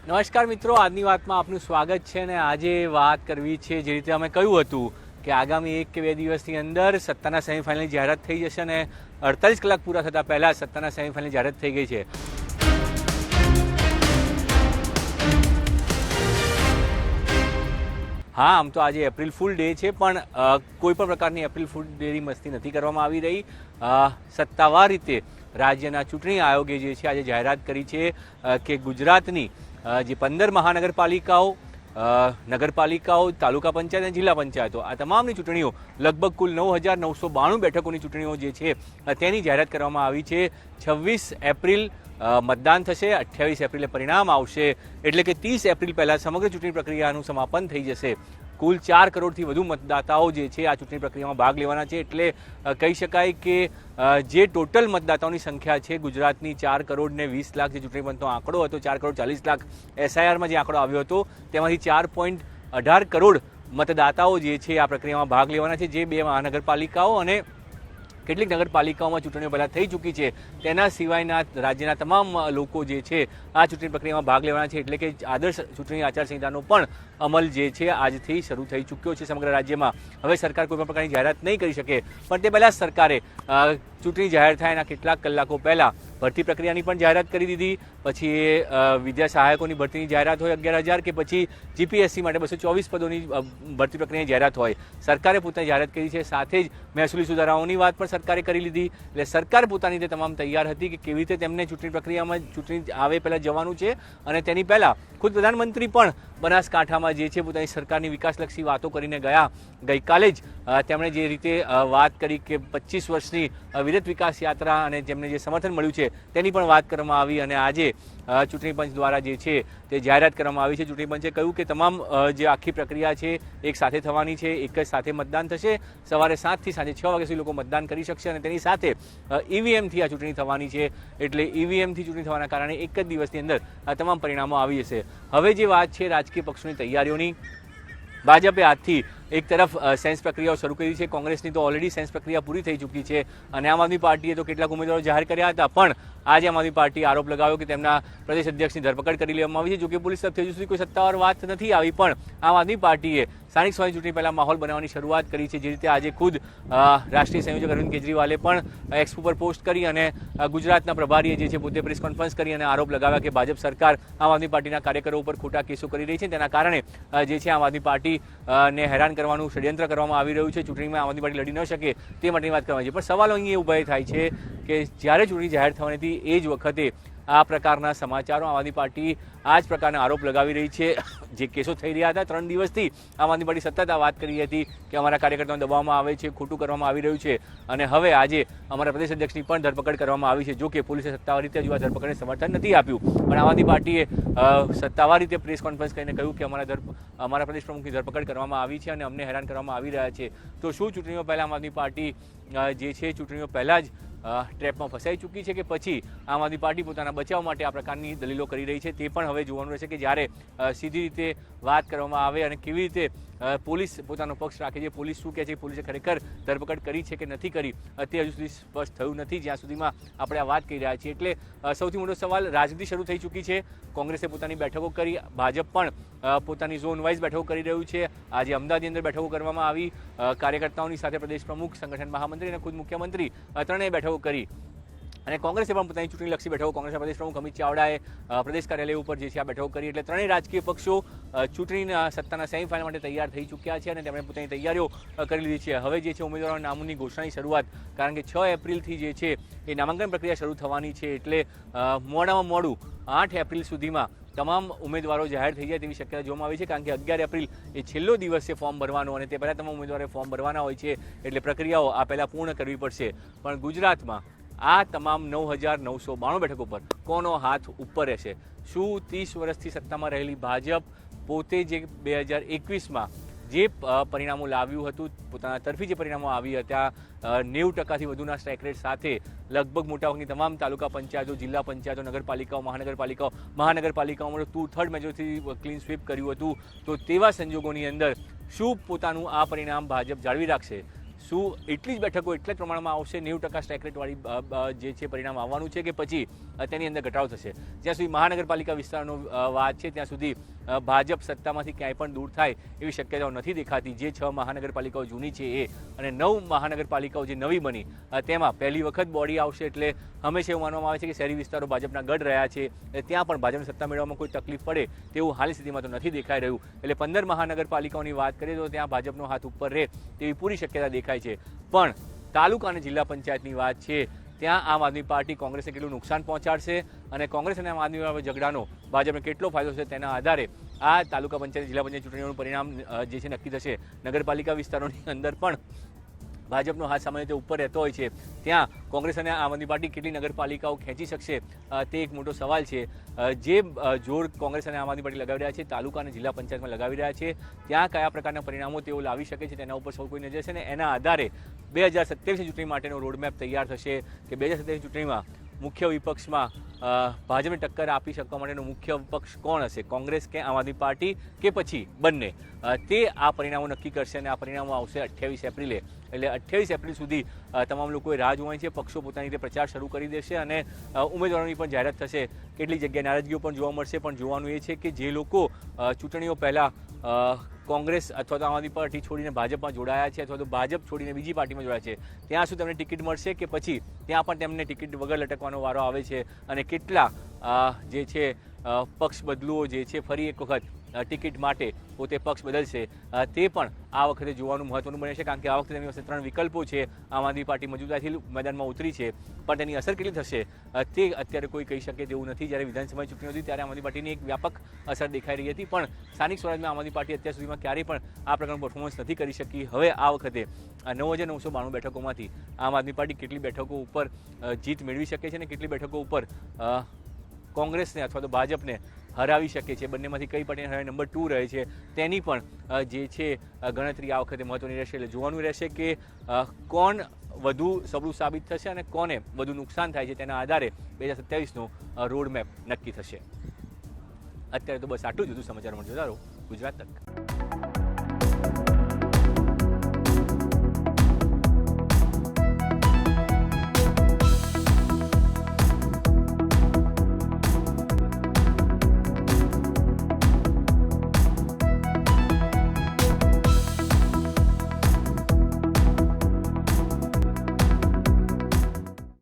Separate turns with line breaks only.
નમસ્કાર મિત્રો, આજની વાતમાં આપનું સ્વાગત છે અને આજે વાત કરવી છે જે રીતે અમે કહ્યું હતું કે આગામી 1 કે 2 દિવસની અંદર સત્તાના સેમીફાઇનલની જાહેરાત થઈ જશે અને 48 કલાક પૂરા થતાં પહેલાં સત્તાના સેમીફાઇનલની જાહેરાત થઈ ગઈ છે। હા, આમ તો આજે એપ્રિલ ફૂલ ડે છે, પણ કોઈ પણ પ્રકારની એપ્રિલ ફૂલ ડેની મસ્તી નથી કરવામાં આવી રહી। સત્તાવાર રીતે રાજ્યના ચૂંટણી આયોગે જે છે આજે જાહેરાત કરી છે કે ગુજરાતની જે 15 મહાનગરપાલિકાઓ, નગરપાલિકાઓ, તાલુકા પંચાયત અને જિલ્લા પંચાયતો આ તમામની ચૂંટણીઓ લગભગ કુલ 9,992 બેઠકોની ચૂંટણીઓ જે છે તેની જાહેરાત કરવામાં આવી છે। 26 એપ્રિલ મતદાન થશે, 28 એપ્રિલે પરિણામ આવશે, એટલે કે 30 એપ્રિલ પહેલાં સમગ્ર ચૂંટણી પ્રક્રિયાનું સમાપન થઈ જશે। કુલ 4 કરોડથી વધુ મતદાતાઓ જે છે આ ચૂંટણી પ્રક્રિયામાં ભાગ લેવાના છે, એટલે કહી શકાય કે જે ટોટલ મતદાતાઓની સંખ્યા છે ગુજરાતની 4 કરોડ ને 20 લાખ જે ચૂંટણી પંચનો આંકડો હતો, 4 કરોડ 40 લાખ SIRમાં જે આંકડો આવ્યો હતો તેમાંથી 4.18 કરોડ મતદાતાઓ જે છે આ પ્રક્રિયામાં ભાગ લેવાના છે। જે 2 મહાનગરપાલિકાઓ અને કેટલીક નગરપાલિકાઓમાં ચૂંટણીઓ પહેલાં થઈ ચૂકી છે તેના સિવાયના રાજ્યના તમામ લોકો જે છે આ ચૂંટણી પ્રક્રિયામાં ભાગ લેવાના છે, એટલે કે આદર્શ ચૂંટણી આચારસંહિતાનો પણ અમલ જે છે આજથી શરૂ થઈ ચૂક્યો છે સમગ્ર રાજ્યમાં। હવે સરકાર કોઈ પણ પ્રકારની જાહેરાત નહીં કરી શકે, પણ તે પહેલાં સરકારે ચૂંટણી જાહેર થાય એના કેટલાક કલાકો પહેલાં ભરતી પ્રક્રિયાની પણ જાહેરાત કરી દીધી। પછી વિદ્યા સહાયકોની ભરતીની જાહેરાત હોય 11,000 કે પછી GPSC માટે 224 પદોની ભરતી પ્રક્રિયાની જાહેરાત હોય, સરકારે પોતાની જાહેરાત કરી છે। સાથે જ મહેસૂલી સુધારાઓની વાત પણ સરકારે કરી લીધી, એટલે સરકાર પોતાની રીતે તમામ તૈયાર હતી કે કેવી રીતે તેમને ચૂંટણી પ્રક્રિયામાં ચૂંટણી આવે પહેલાં જવાનું છે। અને તેની પહેલાં ખુદ પ્રધાનમંત્રી પણ બનાસકાંઠામાં જે છે પોતાની સરકારની વિકાસલક્ષી વાતો કરીને ગયા। ગઈકાલે જ તેમણે જે રીતે વાત કરી કે 25 વર્ષની વિરત વિકાસ યાત્રા અને જેમને જે સમર્થન મળ્યું છે તેની પણ વાત કરવામાં આવી અને આજે ચૂંટણી પંચ દ્વારા જે છે તે જાહેરાત કરવામાં આવી છે। ચૂંટણી પંચે કહ્યું કે તમામ જે આખી પ્રક્રિયા છે એક સાથે થવાની છે, એક જ સાથે મતદાન થશે। સવારે 7 થી સાંજે 6 વાગ્યા સુધી લોકો મતદાન કરી શકશે અને તેની સાથે EVMથી આ ચૂંટણી થવાની છે, એટલે EVMથી ચૂંટણી થવાના કારણે એક જ દિવસની અંદર આ તમામ પરિણામો આવી જશે। હવે જે વાત છે રાજકીય પક્ષોની તૈયારીઓની, ભાજપે આજથી એક તરફ સેન્સ પ્રક્રિયાઓ શરૂ કરી છે, કોંગ્રેસની તો ઓલરેડી સેન્સ પ્રક્રિયા પૂરી થઈ ચૂકી છે અને આમ આદમી પાર્ટીએ તો કેટલાક ઉમેદવારો જાહેર કર્યા હતા, પણ આજે આમ આદમી પાર્ટીએ આરોપ લગાવ્યો કે તેમના પ્રદેશ અધ્યક્ષની ધરપકડ કરી લેવામાં આવી છે। જોકે પોલીસ તરફથી હજુ સુધી કોઈ સત્તાવાર વાત નથી આવી, પણ આમ આદમી પાર્ટીએ સ્થાનિક સ્વરાજ્ય ચૂંટણી પહેલાં માહોલ બનાવવાની શરૂઆત કરી છે। જે રીતે આજે ખુદ રાષ્ટ્રીય સંયોજક અરવિંદ કેજરીવાલે પણ એક્સ ઉપર પોસ્ટ કરી અને ગુજરાતના પ્રભારીએ જે છે પોતે પ્રેસ કોન્ફરન્સ કરી અને આરોપ લગાવ્યા કે ભાજપ સરકાર આમ આદમી પાર્ટીના કાર્યકરો ઉપર ખોટા કેસો કરી રહી છે, તેના કારણે જે છે આમ આદમી પાર્ટીને હેરાન કરવાનું ષડયંત્ર કરવામાં આવી રહ્યું છે, ચૂંટણીમાં આમ આદમી પાર્ટી લડી ન શકે તે માટેની વાત કરવાની છે। પણ સવાલો અહીં એ ઊભા થાય છે કે જ્યારે ચૂંટણી જાહેર થવાની હતી એ જ વખતે આ પ્રકારના સમાચારો, આમ આદમી પાર્ટી આ જ પ્રકારના આરોપ લગાવી રહી છે। જે કેસો થઈ રહ્યા હતા 3 દિવસથી આમ આદમી પાર્ટી સતત આ વાત કરી હતી કે અમારા કાર્યકર્તાઓને દબાવવામાં આવે છે, ખોટું કરવામાં આવી રહ્યું છે અને હવે આજે અમારા પ્રદેશ અધ્યક્ષની પણ ધરપકડ કરવામાં આવી છે। જો કે પોલીસે સત્તાવાર રીતે હજુ આ ધરપકડને સમર્થન નથી આપ્યું, પણ આમ આદમી પાર્ટીએ સત્તાવાર રીતે પ્રેસ કોન્ફરન્સ કરીને કહ્યું કે અમારા પ્રદેશ પ્રમુખની ધરપકડ કરવામાં આવી છે અને અમને હેરાન કરવામાં આવી રહ્યા છે। તો શું ચૂંટણીઓ પહેલાં આમ આદમી પાર્ટી જે છે ચૂંટણીઓ પહેલાં જ ટ્રેપમાં ફસાઈ ચૂકી છે કે પછી આમ આદમી પાર્ટી પોતાના બચાવ માટે આ પ્રકારની દલીલો કરી રહી છે, તે પણ હવે જોવાનું રહેશે કે જ્યારે સીધી રીતે વાત કરવામાં આવે અને કેવી રીતે પોલીસ પોતાનો પક્ષ રાખે છે, પોલીસ શું કહે છે, પોલીસે ખરેખર ધરપકડ કરી છે કે નથી કરી તે હજુ સુધી સ્પષ્ટ થયું નથી, જ્યાં સુધીમાં આપણે આ વાત કરી રહ્યા છીએ। એટલે સૌથી મોટો સવાલ, રાજનીતિ શરૂ થઈ ચૂકી છે, કોંગ્રેસે પોતાની બેઠકો કરી, ભાજપ પણ પોતાની ઝોન વાઇઝ બેઠકો કરી રહ્યું છે। આજે અમદાવાદની અંદર બેઠકો કરવામાં આવી, કાર્યકર્તાઓની સાથે પ્રદેશ પ્રમુખ, સંગઠન મહામંત્રી અને ખુદ મુખ્યમંત્રી ત્રણેય બેઠકો કરી અને કોંગ્રેસે પણ પોતાની ચૂંટણીલક્ષી બેઠકો, કોંગ્રેસના પ્રદેશ પ્રમુખ અમિત ચાવડાએ પ્રદેશ કાર્યાલય ઉપર જે છે આ બેઠકો કરી, એટલે ત્રણેય રાજકીય પક્ષો ચૂંટણીના સત્તાના સેમીફાઇનલ માટે તૈયાર થઈ ચૂક્યા છે અને તેમણે પોતાની તૈયારીઓ કરી લીધી છે। હવે જે છે ઉમેદવારોના નામોની ઘોષણાની શરૂઆત, કારણ કે 6 એપ્રિલથી જે છે એ નામાંકન પ્રક્રિયા શરૂ થવાની છે, એટલે મોડામાં મોડું 8 એપ્રિલ સુધીમાં તમામ ઉમેદવારો જાહેર થઈ જાય તેવી શક્યતા જોવામાં આવી છે, કારણ કે 11 એપ્રિલ એ છેલ્લો દિવસ છે ફોર્મ ભરવાનો અને તે પહેલાં તમામ ઉમેદવારોએ ફોર્મ ભરવાના હોય છે, એટલે પ્રક્રિયાઓ આ પહેલાં પૂર્ણ કરવી પડશે। પણ ગુજરાતમાં આ તમામ 9,992 બેઠકો પર કોનો હાથ ઉપર રહેશે? શું 30 વર્ષથી સત્તામાં રહેલી ભાજપ પોતે જે 2021માં જે પરિણામો લાવ્યું હતું, પોતાના તરફી જે પરિણામો આવી હતા 90%થી વધુના સ્ટ્રાઇક રેટ સાથે લગભગ મોટાભાગની તમામ તાલુકા પંચાયતો, જિલ્લા પંચાયતો, નગરપાલિકાઓ, મહાનગરપાલિકાઓમાં 2/3 મેજોરિટી ક્લીન સ્વીપ કર્યું હતું, તો તેવા સંજોગોની અંદર શું પોતાનું આ પરિણામ ભાજપ જાળવી રાખશે? શું એટલી જ બેઠકો એટલા જ પ્રમાણમાં આવશે, 90% સ્ટ્રાઇક રેટવાળી જે છે પરિણામ આવવાનું છે, કે પછી તેની અંદર ઘટાડો થશે? જ્યાં સુધી મહાનગરપાલિકા વિસ્તારનો વાત છે ત્યાં સુધી ભાજપ સત્તામાંથી ક્યાંય પણ દૂર થાય એવી શક્યતાઓ નથી દેખાતી. જે 6 મહાનગરપાલિકાઓ જૂની છે એ અને 9 મહાનગરપાલિકાઓ જે નવી બની તેમાં પહેલી વખત બોડી આવશે, એટલે હંમેશા એવું માનવામાં આવે છે કે શહેરી વિસ્તારો ભાજપના ગઢ રહ્યા છે, ત્યાં પણ ભાજપની સત્તા મેળવવામાં કોઈ તકલીફ પડે તેવું હાલની સ્થિતિમાં તો નથી દેખાઈ રહ્યું. એટલે 15 મહાનગરપાલિકાઓની વાત કરીએ તો ત્યાં ભાજપનો હાથ ઉપર રહે તેવી પૂરી શક્યતા દેખાય છે. પણ તાલુકા અને જિલ્લા પંચાયતની વાત છે ત્યાં આમ આદમી પાર્ટી કોંગ્રેસને કેટલું નુકસાન પહોંચાડશે અને કોંગ્રેસ અને આમ આદમી પાર્ટી ઝઘડાનો ભાજપને કેટલો ફાયદો થશે તેના આધારે આ તાલુકા પંચાયત જિલ્લા પંચાયત ચૂંટણીઓનું પરિણામ જે છે નક્કી થશે. નગરપાલિકા વિસ્તારોની અંદર પણ ભાજપનો હાથ સામાન્ય રીતે ઉપર રહેતો હોય છે, ત્યાં કોંગ્રેસ અને આમ આદમી પાર્ટી કેટલી નગરપાલિકાઓ ખેંચી શકશે તે એક મોટો સવાલ છે. જે જોર કોંગ્રેસ અને આમ આદમી પાર્ટી લગાવી રહ્યા છે તાલુકા અને જિલ્લા પંચાયતમાં લગાવી રહ્યા છે, ત્યાં કયા પ્રકારના પરિણામો તેઓ લાવી શકે છે તેના ઉપર સૌ કોઈ નજર છે, અને એના આધારે 2027ની ચૂંટણી માટેનો રોડમેપ તૈયાર થશે કે 2027ની ચૂંટણીમાં મુખ્ય વિપક્ષમાં ભાજપને ટક્કર આપી શકવા માટેનો મુખ્ય વિપક્ષ કોણ હશે, કોંગ્રેસ કે આમ આદમી પાર્ટી કે પછી બંને, તે આ પરિણામો નક્કી કરશે. અને આ પરિણામો આવશે 28 એપ્રિલે. એટલે 28 એપ્રિલ સુધી તમામ લોકોએ રાહ જોવાની છે. પક્ષો પોતાની રીતે પ્રચાર શરૂ કરી દેશે અને ઉમેદવારોની પણ જાહેરાત થશે. કેટલીક જગ્યાએ નારાજગીઓ પણ જોવા મળશે, પણ જોવાનું એ છે કે જે લોકો ચૂંટણીઓ પહેલાં કોંગ્રેસ અથવા તો આમ આદમી પાર્ટી છોડીને ભાજપમાં જોડાયા છે અથવા તો ભાજપ છોડીને બીજી પાર્ટીમાં જોડાયા છે, ત્યાં શું તેમને ટિકિટ મળશે કે પછી ત્યાં પણ તેમને ટિકિટ વગર લટકવાનો વારો આવે છે, અને કેટલા જે છે પક્ષ બદલુઓ જે છે ફરી એક વખત ટિકિટ માટે પોતે પક્ષ બદલશે, તે પણ આ વખતે જોવાનું મહત્વનું બને છે. કારણ કે આ વખતે તેની પાસે 3 વિકલ્પો છે. આમ આદમી પાર્ટી મજબૂતાઈથી મેદાનમાં ઉતરી છે, પણ તેની અસર કેટલી થશે તે અત્યારે કોઈ કહી શકે તેવું નથી. જ્યારે વિધાનસભાની ચૂંટણી હતી ત્યારે આમ આદમી પાર્ટીની એક વ્યાપક અસર દેખાઈ રહી હતી, પણ સ્થાનિક સ્વરાજમાં આમ આદમી પાર્ટી અત્યાર સુધીમાં ક્યારેય પણ આ પ્રકારનું પરફોર્મન્સ નથી કરી શકી. હવે આ વખતે 9,992 બેઠકોમાંથી આમ આદમી પાર્ટી કેટલી બેઠકો ઉપર જીત મેળવી શકે છે અને કેટલી બેઠકો ઉપર કોંગ્રેસને અથવા તો ભાજપને હરાવી શકે છે, બંનેમાંથી કઈ પાર્ટીને હરાવી નંબર 2 રહે છે, તેની પણ જે છે ગણતરી આ વખતે મહત્વની રહેશે. એટલે જોવાનું રહેશે કે કોણ વધુ સબળું સાબિત થશે અને કોને વધુ નુકસાન થાય છે, તેના આધારે 2027નો રોડમેપ નક્કી થશે. અત્યારે તો બસ આટલું જ. વધુ સમાચાર મળજો ગુજરાત તક.